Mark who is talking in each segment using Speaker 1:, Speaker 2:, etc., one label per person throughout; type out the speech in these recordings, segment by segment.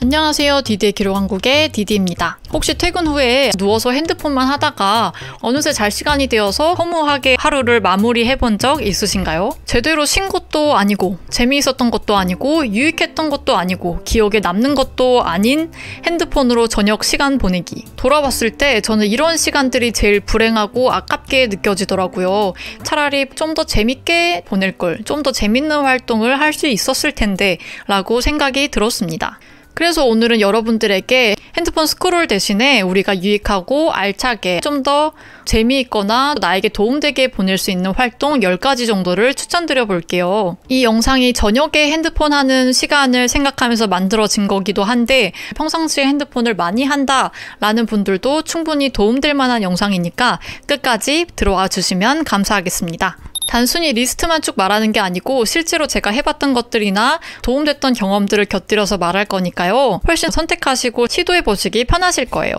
Speaker 1: 안녕하세요. 디디의 기록왕국의 디디입니다. 혹시 퇴근 후에 누워서 핸드폰만 하다가 어느새 잘 시간이 되어서 허무하게 하루를 마무리해본 적 있으신가요? 제대로 쉰 것도 아니고 재미있었던 것도 아니고 유익했던 것도 아니고 기억에 남는 것도 아닌 핸드폰으로 저녁 시간 보내기. 돌아봤을 때 저는 이런 시간들이 제일 불행하고 아깝게 느껴지더라고요. 차라리 좀 더 재밌게 보낼 걸, 좀 더 재밌는 활동을 할 수 있었을 텐데 라고 생각이 들었습니다. 그래서 오늘은 여러분들에게 핸드폰 스크롤 대신에 우리가 유익하고 알차게 좀 더 재미있거나 나에게 도움되게 보낼 수 있는 활동 10가지 정도를 추천드려 볼게요. 이 영상이 저녁에 핸드폰 하는 시간을 생각하면서 만들어진 거기도 한데 평상시에 핸드폰을 많이 한다라는 분들도 충분히 도움될 만한 영상이니까 끝까지 들어와 주시면 감사하겠습니다. 단순히 리스트만 쭉 말하는 게 아니고 실제로 제가 해봤던 것들이나 도움됐던 경험들을 곁들여서 말할 거니까요. 훨씬 선택하시고 시도해보시기 편하실 거예요.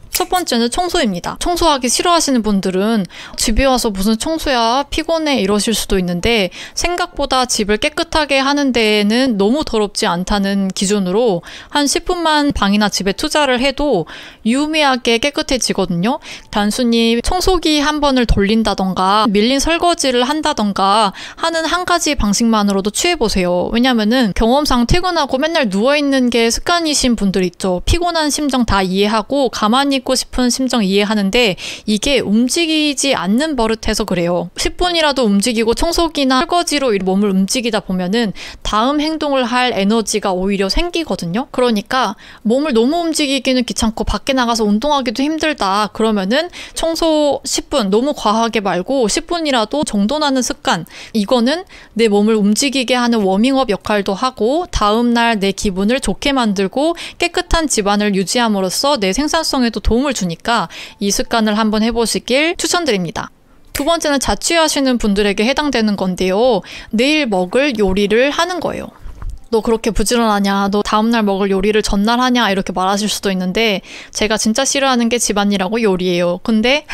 Speaker 1: 첫 번째는 청소입니다. 청소하기 싫어하시는 분들은 집에 와서 무슨 청소야 피곤해 이러실 수도 있는데 생각보다 집을 깨끗하게 하는 데에는 너무 더럽지 않다는 기준으로 한 10분만 방이나 집에 투자를 해도 유의미하게 깨끗해지거든요. 단순히 청소기 한 번을 돌린다던가 밀린 설거지를 한다던가 하는 한 가지 방식만으로도 취해보세요. 왜냐면은 경험상 퇴근하고 맨날 누워있는 게 습관이신 분들 있죠. 피곤한 심정 다 이해하고 가만히 있고 싶은 심정 이해하는데 이게 움직이지 않는 버릇해서 그래요. 10분이라도 움직이고 청소기나 설거지로 몸을 움직이다 보면은 다음 행동을 할 에너지가 오히려 생기거든요. 그러니까 몸을 너무 움직이기는 귀찮고 밖에 나가서 운동하기도 힘들다 그러면은 청소 10분 너무 과하게 말고 10분이라도 정돈하는 습관, 이거는 내 몸을 움직이게 하는 워밍업 역할도 하고 다음날 내 기분을 좋게 만들고 깨끗한 집안을 유지함으로써 내 생산성에도 도움을 주니까 이 습관을 한번 해보시길 추천드립니다. 두 번째는 자취하시는 분들에게 해당되는 건데요. 내일 먹을 요리를 하는 거예요. 너 그렇게 부지런하냐? 너 다음날 먹을 요리를 전날 하냐? 이렇게 말하실 수도 있는데 제가 진짜 싫어하는 게 집안일하고 요리예요. 근데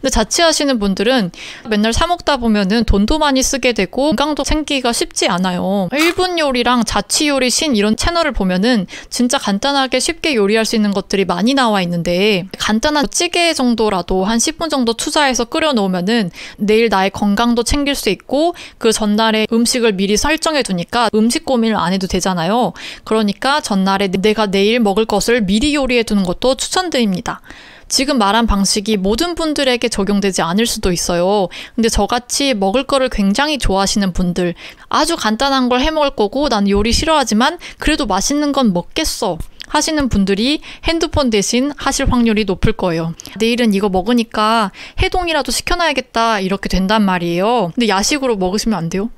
Speaker 1: 자취하시는 분들은 맨날 사 먹다 보면은 돈도 많이 쓰게 되고 건강도 챙기기가 쉽지 않아요. 1분 요리랑 자취 요리 신 이런 채널을 보면은 진짜 간단하게 쉽게 요리할 수 있는 것들이 많이 나와 있는데 간단한 찌개 정도라도 한 10분 정도 투자해서 끓여 놓으면은 내일 나의 건강도 챙길 수 있고 그 전날에 음식을 미리 설정해 두니까 음식 고민 안 해도 되잖아요. 그러니까 전날에 내가 내일 먹을 것을 미리 요리해 두는 것도 추천드립니다. 지금 말한 방식이 모든 분들에게 적용되지 않을 수도 있어요. 근데 저같이 먹을 거를 굉장히 좋아하시는 분들, 아주 간단한 걸 해 먹을 거고 난 요리 싫어하지만 그래도 맛있는 건 먹겠어 하시는 분들이 핸드폰 대신 하실 확률이 높을 거예요. 내일은 이거 먹으니까 해동이라도 시켜놔야겠다 이렇게 된단 말이에요. 근데 야식으로 먹으시면 안 돼요.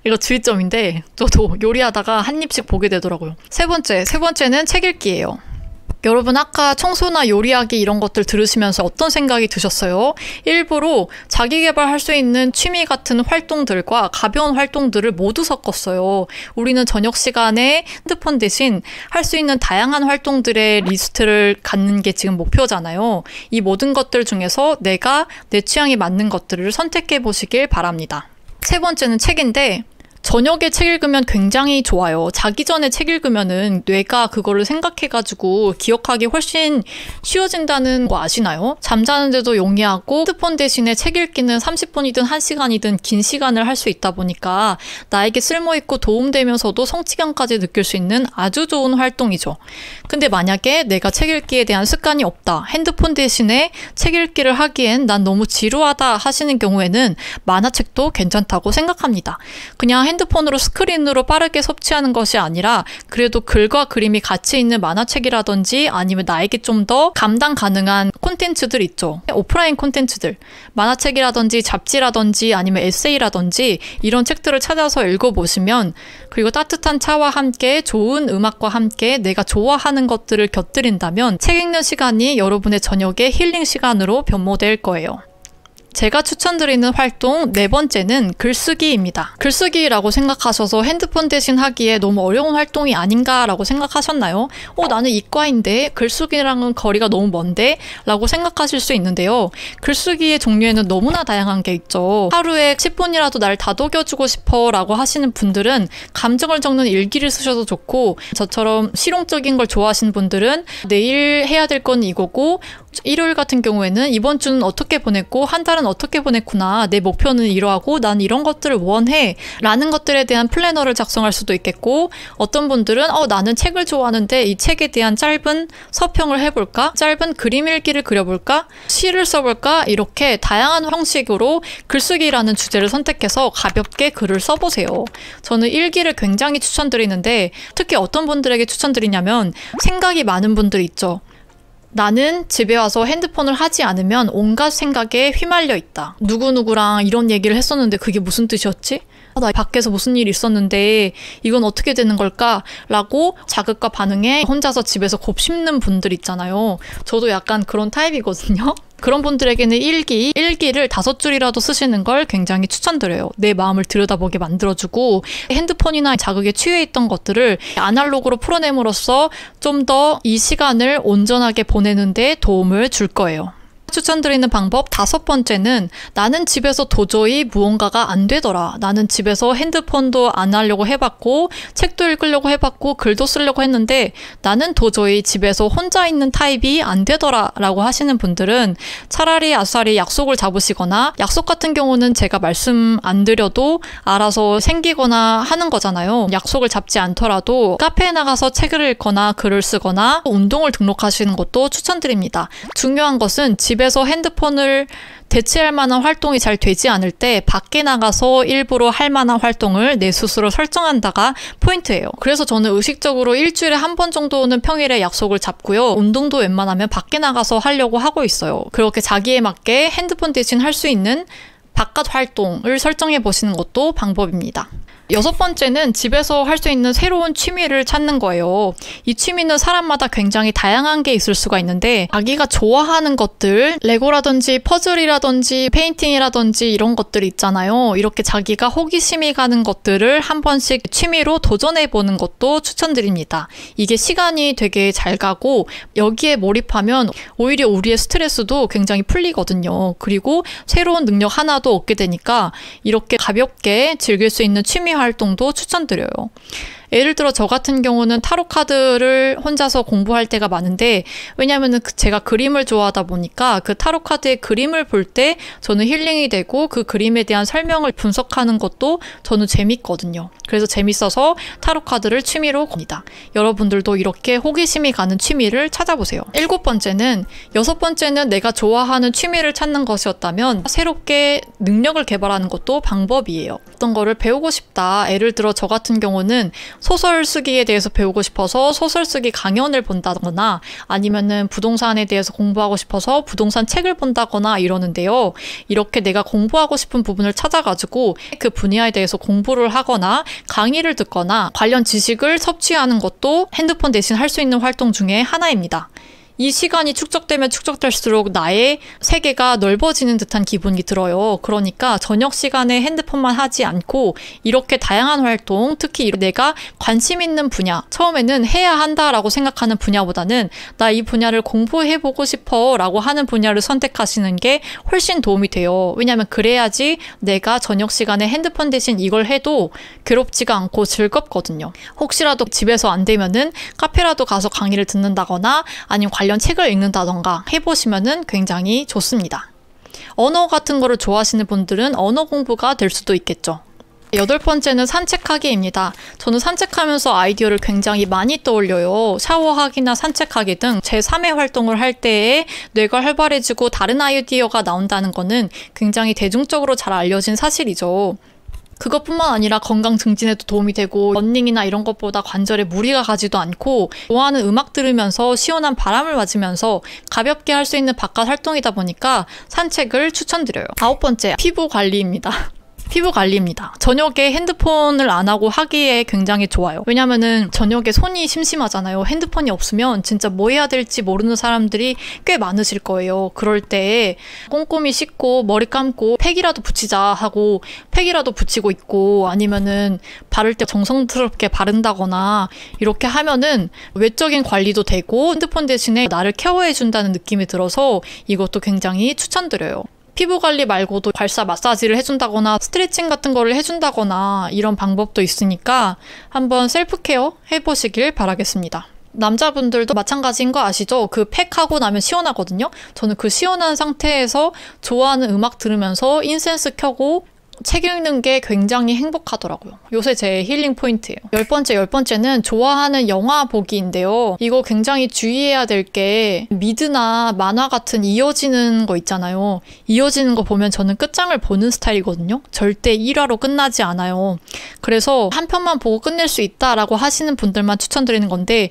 Speaker 1: 이거 주의점인데 저도 요리하다가 한 입씩 보게 되더라고요. 세 번째는 책 읽기예요. 여러분 아까 청소나 요리하기 이런 것들 들으시면서 어떤 생각이 드셨어요? 일부러 자기 개발할 수 있는 취미 같은 활동들과 가벼운 활동들을 모두 섞었어요. 우리는 저녁 시간에 핸드폰 대신 할 수 있는 다양한 활동들의 리스트를 갖는 게 지금 목표잖아요. 이 모든 것들 중에서 내가 내 취향에 맞는 것들을 선택해 보시길 바랍니다. 세 번째는 책인데 저녁에 책 읽으면 굉장히 좋아요. 자기 전에 책 읽으면은 뇌가 그거를 생각해가지고 기억하기 훨씬 쉬워진다는 거 아시나요? 잠자는데도 용이하고 핸드폰 대신에 책 읽기는 30분이든 1시간이든 긴 시간을 할 수 있다 보니까 나에게 쓸모있고 도움되면서도 성취감까지 느낄 수 있는 아주 좋은 활동이죠. 근데 만약에 내가 책 읽기에 대한 습관이 없다, 핸드폰 대신에 책 읽기를 하기엔 난 너무 지루하다 하시는 경우에는 만화책도 괜찮다고 생각합니다. 그냥 핸드폰으로 스크린으로 빠르게 섭취하는 것이 아니라 그래도 글과 그림이 같이 있는 만화책이라든지 아니면 나에게 좀 더 감당 가능한 콘텐츠들 있죠. 오프라인 콘텐츠들, 만화책이라든지 잡지라든지 아니면 에세이라든지 이런 책들을 찾아서 읽어보시면, 그리고 따뜻한 차와 함께 좋은 음악과 함께 내가 좋아하는 것들을 곁들인다면 책 읽는 시간이 여러분의 저녁의 힐링 시간으로 변모될 거예요. 제가 추천드리는 활동 네 번째는 글쓰기입니다. 글쓰기라고 생각하셔서 핸드폰 대신 하기에 너무 어려운 활동이 아닌가라고 생각하셨나요? 나는 이과인데 글쓰기랑은 거리가 너무 먼데? 라고 생각하실 수 있는데요. 글쓰기의 종류에는 너무나 다양한 게 있죠. 하루에 10분이라도 날 다독여주고 싶어 라고 하시는 분들은 감정을 적는 일기를 쓰셔도 좋고, 저처럼 실용적인 걸 좋아하시는 분들은 내일 해야 될 건 이거고, 일요일 같은 경우에는 이번 주는 어떻게 보냈고 한 달은 어떻게 보냈구나, 내 목표는 이러하고 난 이런 것들을 원해 라는 것들에 대한 플래너를 작성할 수도 있겠고, 어떤 분들은 나는 책을 좋아하는데 이 책에 대한 짧은 서평을 해볼까, 짧은 그림 일기를 그려볼까, 시를 써볼까, 이렇게 다양한 형식으로 글쓰기라는 주제를 선택해서 가볍게 글을 써보세요. 저는 일기를 굉장히 추천드리는데, 특히 어떤 분들에게 추천드리냐면 생각이 많은 분들 있죠. 나는 집에 와서 핸드폰을 하지 않으면 온갖 생각에 휘말려 있다. 누구누구랑 이런 얘기를 했었는데 그게 무슨 뜻이었지? 나 밖에서 무슨 일이 있었는데 이건 어떻게 되는 걸까? 라고 자극과 반응에 혼자서 집에서 곱씹는 분들 있잖아요. 저도 약간 그런 타입이거든요. 그런 분들에게는 일기를 5줄이라도 쓰시는 걸 굉장히 추천드려요. 내 마음을 들여다보게 만들어주고, 핸드폰이나 자극에 취해 있던 것들을 아날로그로 풀어냄으로써 좀 더 이 시간을 온전하게 보내는 데 도움을 줄 거예요. 추천드리는 방법 5번째는 나는 집에서 도저히 무언가가 안 되더라. 나는 집에서 핸드폰도 안 하려고 해봤고 책도 읽으려고 해봤고 글도 쓰려고 했는데 나는 도저히 집에서 혼자 있는 타입이 안 되더라 라고 하시는 분들은 차라리 아싸리 약속을 잡으시거나, 약속 같은 경우는 제가 말씀 안 드려도 알아서 생기거나 하는 거잖아요. 약속을 잡지 않더라도 카페에 나가서 책을 읽거나 글을 쓰거나 운동을 등록하시는 것도 추천드립니다. 중요한 것은 집에서 핸드폰을 대체할 만한 활동이 잘 되지 않을 때 밖에 나가서 일부러 할 만한 활동을 내 스스로 설정한다가 포인트예요. 그래서 저는 의식적으로 일주일에 한 번 정도는 평일에 약속을 잡고요. 운동도 웬만하면 밖에 나가서 하려고 하고 있어요. 그렇게 자기에 맞게 핸드폰 대신 할 수 있는 바깥 활동을 설정해 보시는 것도 방법입니다. 6번째는 집에서 할 수 있는 새로운 취미를 찾는 거예요. 이 취미는 사람마다 굉장히 다양한 게 있을 수가 있는데, 자기가 좋아하는 것들, 레고라든지 퍼즐이라든지 페인팅이라든지 이런 것들 있잖아요. 이렇게 자기가 호기심이 가는 것들을 한 번씩 취미로 도전해보는 것도 추천드립니다. 이게 시간이 되게 잘 가고 여기에 몰입하면 오히려 우리의 스트레스도 굉장히 풀리거든요. 그리고 새로운 능력 하나도 얻게 되니까 이렇게 가볍게 즐길 수 있는 취미 활동도 추천드려요. 예를 들어 저 같은 경우는 타로 카드를 혼자서 공부할 때가 많은데, 왜냐하면 제가 그림을 좋아하다 보니까 그 타로 카드의 그림을 볼 때 저는 힐링이 되고 그 그림에 대한 설명을 분석하는 것도 저는 재밌거든요. 그래서 재밌어서 타로 카드를 취미로 겁니다. 여러분들도 이렇게 호기심이 가는 취미를 찾아보세요. 6번째는 내가 좋아하는 취미를 찾는 것이었다면 새롭게 능력을 개발하는 것도 방법이에요. 어떤 거를 배우고 싶다. 예를 들어 저 같은 경우는 소설 쓰기에 대해서 배우고 싶어서 소설 쓰기 강연을 본다거나, 아니면은 부동산에 대해서 공부하고 싶어서 부동산 책을 본다거나 이러는데요. 이렇게 내가 공부하고 싶은 부분을 찾아가지고 그 분야에 대해서 공부를 하거나 강의를 듣거나 관련 지식을 섭취하는 것도 핸드폰 대신 할 수 있는 활동 중에 하나입니다. 이 시간이 축적되면 축적될수록 나의 세계가 넓어지는 듯한 기분이 들어요. 그러니까 저녁 시간에 핸드폰만 하지 않고 이렇게 다양한 활동, 특히 내가 관심 있는 분야, 처음에는 해야 한다라고 생각하는 분야보다는 나 이 분야를 공부해보고 싶어 라고 하는 분야를 선택하시는 게 훨씬 도움이 돼요. 왜냐하면 그래야지 내가 저녁 시간에 핸드폰 대신 이걸 해도 괴롭지가 않고 즐겁거든요. 혹시라도 집에서 안 되면은 카페라도 가서 강의를 듣는다거나 아니면 관련 책을 읽는다던가 해보시면은 굉장히 좋습니다. 언어 같은 거를 좋아하시는 분들은 언어 공부가 될 수도 있겠죠. 8번째는 산책하기입니다. 저는 산책하면서 아이디어를 굉장히 많이 떠올려요. 샤워하기나 산책하기 등 제3의 활동을 할 때에 뇌가 활발해지고 다른 아이디어가 나온다는 거는 굉장히 대중적으로 잘 알려진 사실이죠. 그것뿐만 아니라 건강 증진에도 도움이 되고, 러닝이나 이런 것보다 관절에 무리가 가지도 않고, 좋아하는 음악 들으면서 시원한 바람을 맞으면서 가볍게 할 수 있는 바깥 활동이다 보니까 산책을 추천드려요. 9번째, 피부 관리입니다. 피부 관리입니다. 저녁에 핸드폰을 안 하고 하기에 굉장히 좋아요. 왜냐면은 저녁에 손이 심심하잖아요. 핸드폰이 없으면 진짜 뭐 해야 될지 모르는 사람들이 꽤 많으실 거예요. 그럴 때 꼼꼼히 씻고 머리 감고 팩이라도 붙이자 하고 팩이라도 붙이고 있고, 아니면은 바를 때 정성스럽게 바른다거나 이렇게 하면은 외적인 관리도 되고 핸드폰 대신에 나를 케어해준다는 느낌이 들어서 이것도 굉장히 추천드려요. 피부 관리 말고도 발사 마사지를 해준다거나 스트레칭 같은 거를 해준다거나 이런 방법도 있으니까 한번 셀프 케어 해보시길 바라겠습니다. 남자분들도 마찬가지인 거 아시죠? 그 팩하고 나면 시원하거든요? 저는 그 시원한 상태에서 좋아하는 음악 들으면서 인센스 켜고 책 읽는 게 굉장히 행복하더라고요. 요새 제 힐링 포인트예요. 열 번째는 좋아하는 영화 보기인데요. 이거 굉장히 주의해야 될 게 미드나 만화 같은 이어지는 거 있잖아요. 이어지는 거 보면 저는 끝장을 보는 스타일이거든요. 절대 1화로 끝나지 않아요. 그래서 한 편만 보고 끝낼 수 있다라고 하시는 분들만 추천드리는 건데,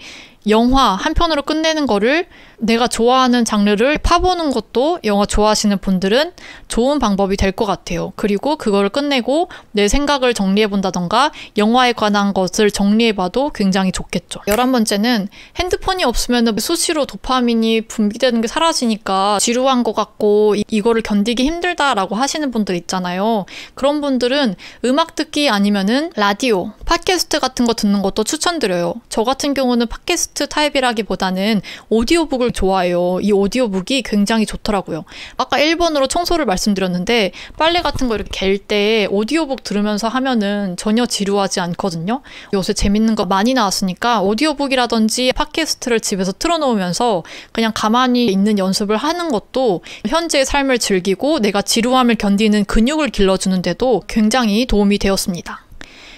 Speaker 1: 영화 한 편으로 끝내는 거를 내가 좋아하는 장르를 파보는 것도 영화 좋아하시는 분들은 좋은 방법이 될 것 같아요. 그리고 그거를 끝내고 내 생각을 정리해본다던가 영화에 관한 것을 정리해봐도 굉장히 좋겠죠. 11번째는 핸드폰이 없으면 수시로 도파민이 분비되는 게 사라지니까 지루한 것 같고 이거를 견디기 힘들다라고 하시는 분들 있잖아요. 그런 분들은 음악 듣기 아니면은 라디오, 팟캐스트 같은 거 듣는 것도 추천드려요. 저 같은 경우는 팟캐스트 타입이라기보다는 오디오북을 좋아해요. 이 오디오북이 굉장히 좋더라고요. 아까 1번으로 청소를 말씀드렸는데 빨래 같은 거 이렇게 갤 때 오디오북 들으면서 하면은 전혀 지루하지 않거든요. 요새 재밌는 거 많이 나왔으니까 오디오북이라든지 팟캐스트를 집에서 틀어놓으면서 그냥 가만히 있는 연습을 하는 것도 현재의 삶을 즐기고 내가 지루함을 견디는 근육을 길러주는데도 굉장히 도움이 되었습니다.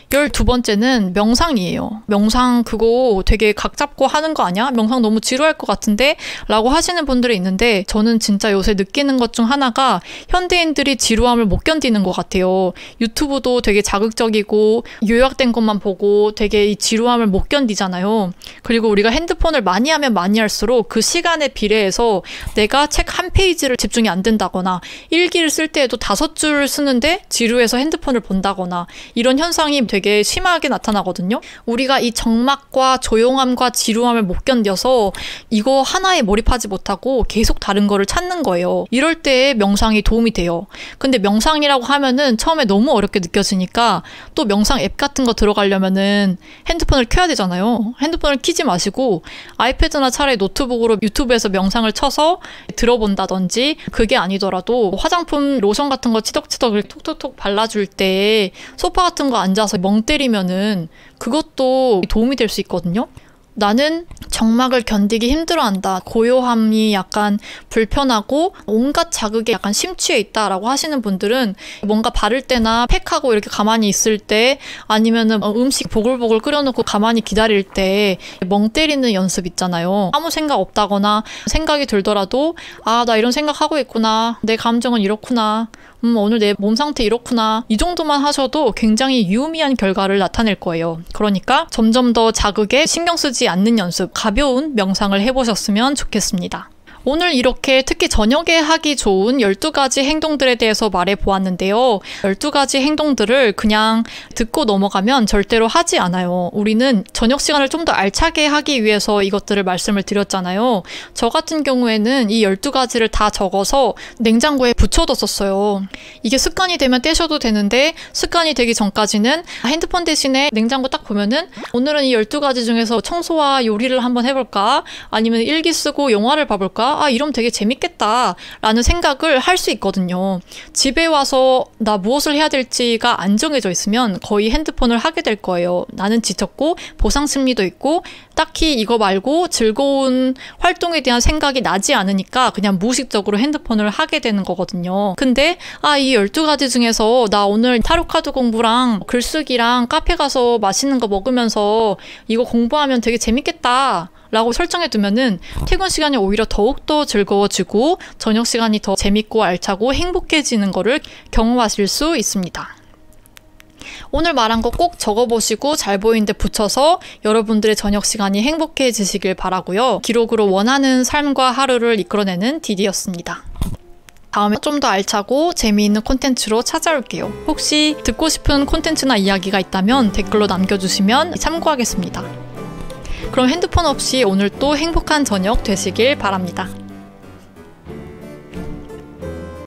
Speaker 1: 12번째는 명상이에요. 명상 그거 되게 각 잡고 하는 거 아니야? 명상 너무 지루할 것 같은데? 라고 하시는 분들이 있는데 저는 진짜 요새 느끼는 것 중 하나가 현대인들이 지루함을 못 견디는 것 같아요. 유튜브도 되게 자극적이고 요약된 것만 보고 되게 이 지루함을 못 견디잖아요. 그리고 우리가 핸드폰을 많이 하면 많이 할수록 그 시간에 비례해서 내가 책 한 페이지를 집중이 안 된다거나 일기를 쓸 때에도 5줄 쓰는데 지루해서 핸드폰을 본다거나 이런 현상이 되게 심하게 나타나거든요. 우리가 이 적막과 조용함과 지루함을 못 견뎌서 이거 하나에 몰입하지 못하고 계속 다른 거를 찾는 거예요. 이럴 때 명상이 도움이 돼요. 근데 명상이라고 하면은 처음에 너무 어렵게 느껴지니까 또 명상 앱 같은 거 들어가려면은 핸드폰을 켜야 되잖아요. 핸드폰을 켜지 마시고 아이패드나 차라리 노트북으로 유튜브에서 명상을 쳐서 들어본다든지, 그게 아니더라도 화장품 로션 같은 거 치덕치덕 톡톡톡 발라줄 때 소파 같은 거 앉아서 멍 때리면은 그것도 도움이 될 수 있거든요. 나는 적막을 견디기 힘들어한다. 고요함이 약간 불편하고 온갖 자극에 약간 심취해 있다라고 하시는 분들은 뭔가 바를 때나 팩하고 이렇게 가만히 있을 때 아니면은 음식 보글보글 끓여놓고 가만히 기다릴 때 멍 때리는 연습 있잖아요. 아무 생각 없다거나 생각이 들더라도 아, 나 이런 생각하고 있구나. 내 감정은 이렇구나. 오늘 내 몸 상태 이렇구나. 이 정도만 하셔도 굉장히 유의미한 결과를 나타낼 거예요. 그러니까 점점 더 자극에 신경 쓰지 않는 연습, 가벼운 명상을 해보셨으면 좋겠습니다. 오늘 이렇게 특히 저녁에 하기 좋은 12가지 행동들에 대해서 말해보았는데요. 12가지 행동들을 그냥 듣고 넘어가면 절대로 하지 않아요. 우리는 저녁 시간을 좀 더 알차게 하기 위해서 이것들을 말씀을 드렸잖아요. 저 같은 경우에는 이 12가지를 다 적어서 냉장고에 붙여뒀었어요. 이게 습관이 되면 떼셔도 되는데 습관이 되기 전까지는 핸드폰 대신에 냉장고 딱 보면은 오늘은 이 12가지 중에서 청소와 요리를 한번 해볼까? 아니면 일기 쓰고 영화를 봐볼까? 아, 이러면 되게 재밌겠다 라는 생각을 할 수 있거든요. 집에 와서 나 무엇을 해야 될지가 안 정해져 있으면 거의 핸드폰을 하게 될 거예요. 나는 지쳤고 보상 심리도 있고 딱히 이거 말고 즐거운 활동에 대한 생각이 나지 않으니까 그냥 무의식적으로 핸드폰을 하게 되는 거거든요. 근데 이 12가지 중에서 나 오늘 타로카드 공부랑 글쓰기랑 카페 가서 맛있는 거 먹으면서 이거 공부하면 되게 재밌겠다 라고 설정해 두면은 퇴근 시간이 오히려 더욱더 즐거워지고 저녁 시간이 더 재밌고 알차고 행복해지는 거를 경험하실 수 있습니다. 오늘 말한 거 꼭 적어보시고 잘 보이는 데 붙여서 여러분들의 저녁 시간이 행복해지시길 바라고요. 기록으로 원하는 삶과 하루를 이끌어내는 디디였습니다. 다음에 좀 더 알차고 재미있는 콘텐츠로 찾아올게요. 혹시 듣고 싶은 콘텐츠나 이야기가 있다면 댓글로 남겨주시면 참고하겠습니다. 그럼 핸드폰 없이 오늘도 행복한 저녁 되시길 바랍니다.